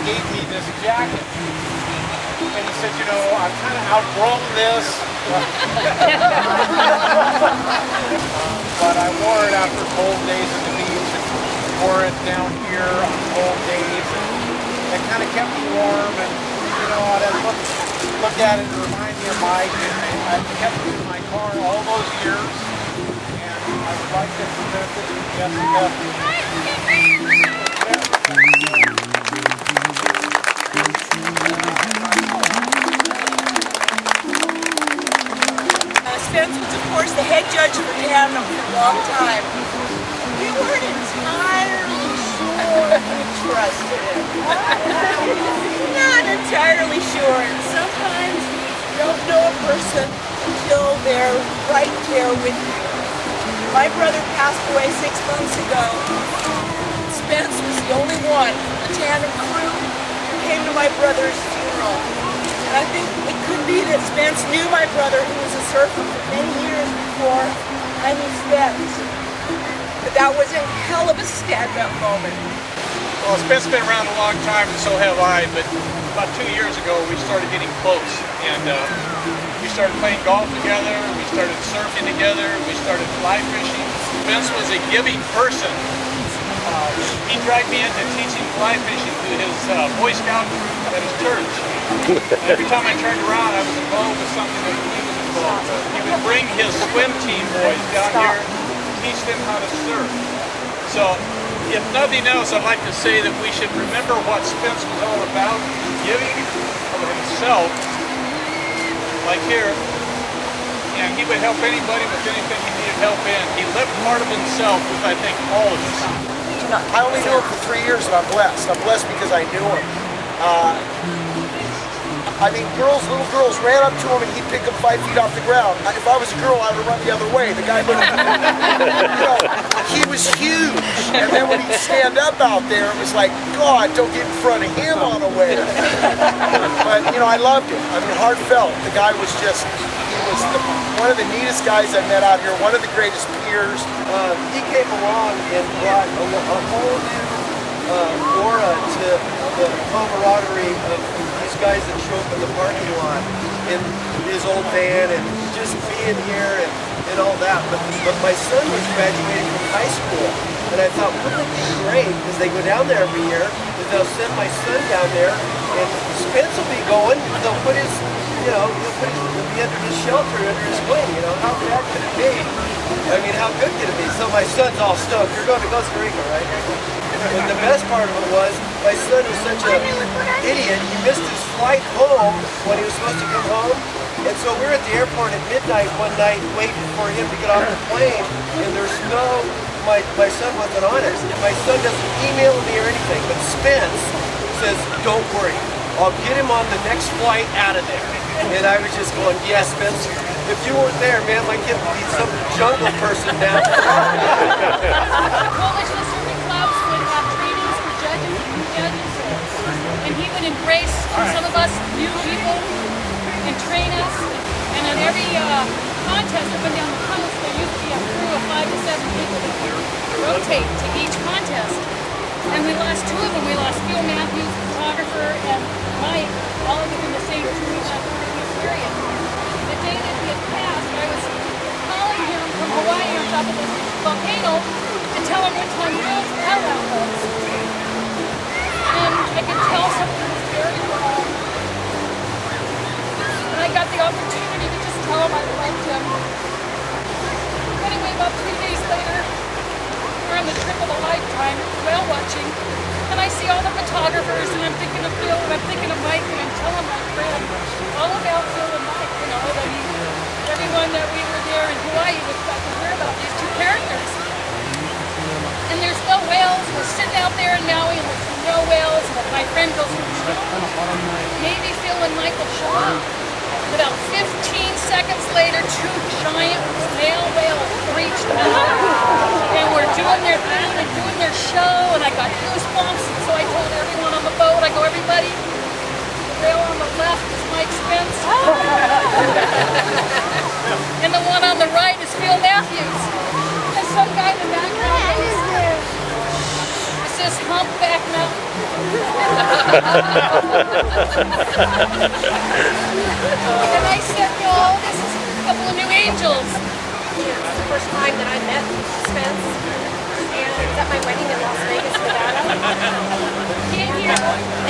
gave me this jacket. And he said, you know, I've kind of outgrown this. But I wore it after cold days at the beach and wore it down here on cold days. And it kind of kept me warm. And, you know, I'd look at it and remind me of Mike. And I've kept it in my car all those years. And I would like to present this to Jessica. Spence was, of course, the head judge for Tandem for a long time. We weren't entirely sure we trusted him. Not entirely sure. And sometimes you don't know a person until they're right there with you. My brother passed away 6 months ago. Spence was the only one, the Tandem crew, who came to my brother's funeral. And I think it could be that Spence knew my brother, who was a surfer for many years before I knew Spence. But that was a hell of a stand-up moment. Well, Spence's been around a long time, and so have I, but about 2 years ago we started getting close. And we started playing golf together, we started surfing together, we started fly fishing. Spence was a giving person. He dragged me into teaching fly fishing to his Boy Scout group at his church. Every time I turned around, I was involved with something that he was involved with. He would bring his swim team boys down here, teach them how to surf. So, if nothing else, I'd like to say that we should remember what Spence was all about, giving of himself, like here, and he would help anybody with anything he needed help in. He left part of himself with, I think, all of us. I only knew him for 3 years, and I'm blessed. I'm blessed because I knew him. I mean, little girls ran up to him and he'd pick them 5 feet off the ground. If I was a girl, I would run the other way. The guy would, you know, he was huge. And then when he'd stand up out there, it was like, God, don't get in front of him on a wave. But, you know, I loved him. I mean, heartfelt. The guy was just, he was one of the neatest guys I met out here, one of the greatest peers. He came along and brought a whole new aura to the camaraderie of these guys that show up in the parking lot in his old van and just being here and all that. But my son was graduating from high school, and I thought, wouldn't it be great, because they go down there every year, that they'll send my son down there, and Spence will be going, they'll put his, you know, he'll be under his shelter, under his wing, you know, how bad could it be? I mean, how good could it be? So my son's all stoked. You're going to Costa Rica, right? And the best part of it was, my son was such an idiot, he missed his flight home when he was supposed to come home. And so we were at the airport at midnight one night waiting for him to get off the plane, and there's no, my son wasn't on it. And my son doesn't email me or anything, but Spence says, don't worry, I'll get him on the next flight out of there. And I was just going, yes, Spence, if you weren't there, man, my kid would be some jungle person now. Coalition of Surfing Clubs would have trainings for judges and new judges, and he would embrace some of us new people and train us. And at every contest up and down the coast, there used to be a crew of 5 to 7 people that would rotate to each contest. And we lost 2 of them. We lost Phil Matthews, photographer, and Mike, all within the same 3-month period. The day that he had passed, I was calling him from Hawaii on top of this volcano to tell him which one Bill's powwow was. And I could tell something was very wrong. And I got the opportunity to just tell him I loved him. Anyway, about 3 days later, we're on the trip of a lifetime, whale watching, and I see all the photographers, and I'm thinking of Phil, and I'm thinking of Mike, and I'm telling my friend all about Phil and Mike, you know, that everyone that we were there in Hawaii was got to hear about these 2 characters. And there's no whales, we're sitting out there in Maui, and there's no whales, and my friend goes, maybe Phil and Mike will show up. About 15 seconds later, 2 giant male whales reached out, and were doing their thing, and doing their show, and I got goosebumps, and so I told everyone on the boat, I go, everybody, the whale on the left is Mike Spence, and the one on the right is Phil Matthews, and some guy in the background goes, I said, this humpback mountain. And I said, no, this is a couple of new angels. It's the first time that I met Spence, and it was at my wedding in Las Vegas, Nevada. Can't hear.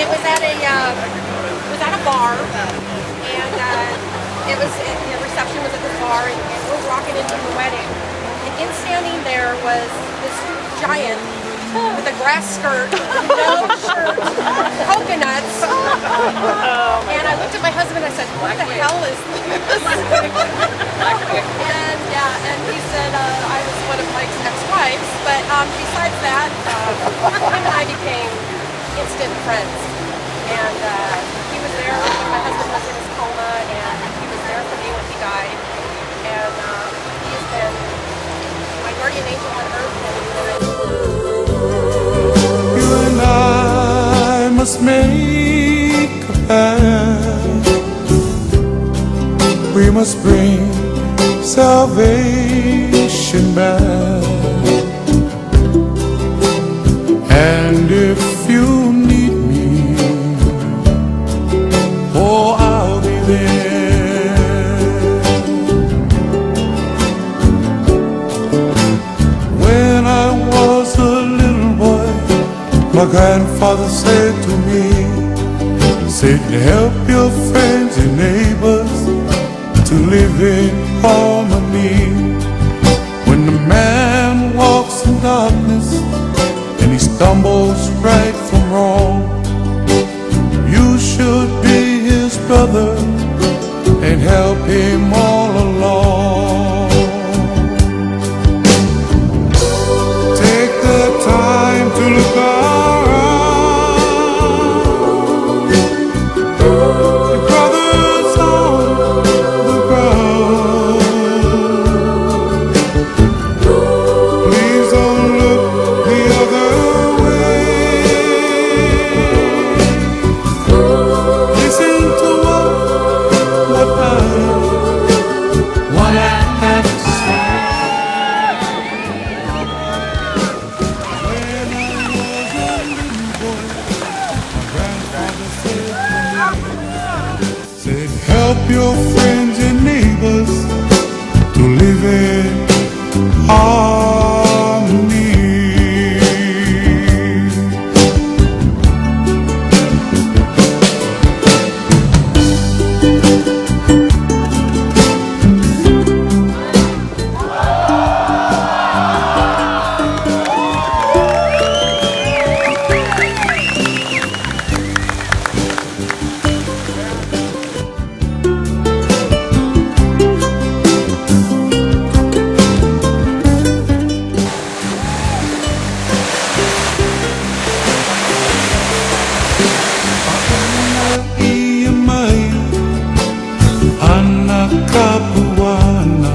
It was at a bar, and the reception was at the bar, and we're walking into the wedding. And standing there was this giant with a grass skirt, no shirt, coconuts. And I looked at my husband and I said, what the hell is this? And he said I was one of Mike's ex-wives. But besides that, him and I became instant friends. And he was there when my husband was in his coma, and he was there for me when he died. And he's been my guardian angel on earth. You and I must make a pact. We must bring salvation back. And if you need me, oh, I'll be there. When I was a little boy, my grandfather said to me, he said, help your friends and neighbors to live in harmony. When the man walks in darkness and he stumbles right from wrong, you should be his brother and help him all along. Take the time to look around. Your brother's on the ground. Please don't look the other way. Listen to what I have to say. When I was a little boy, my grandfather said, help your friends and neighbors to live in harmony. Anak Capuana.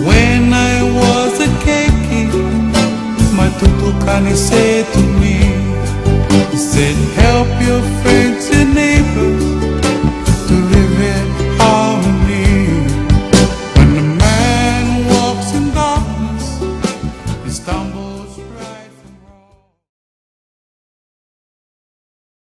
When I was a kid, my tutukani said to me, he said, help your friends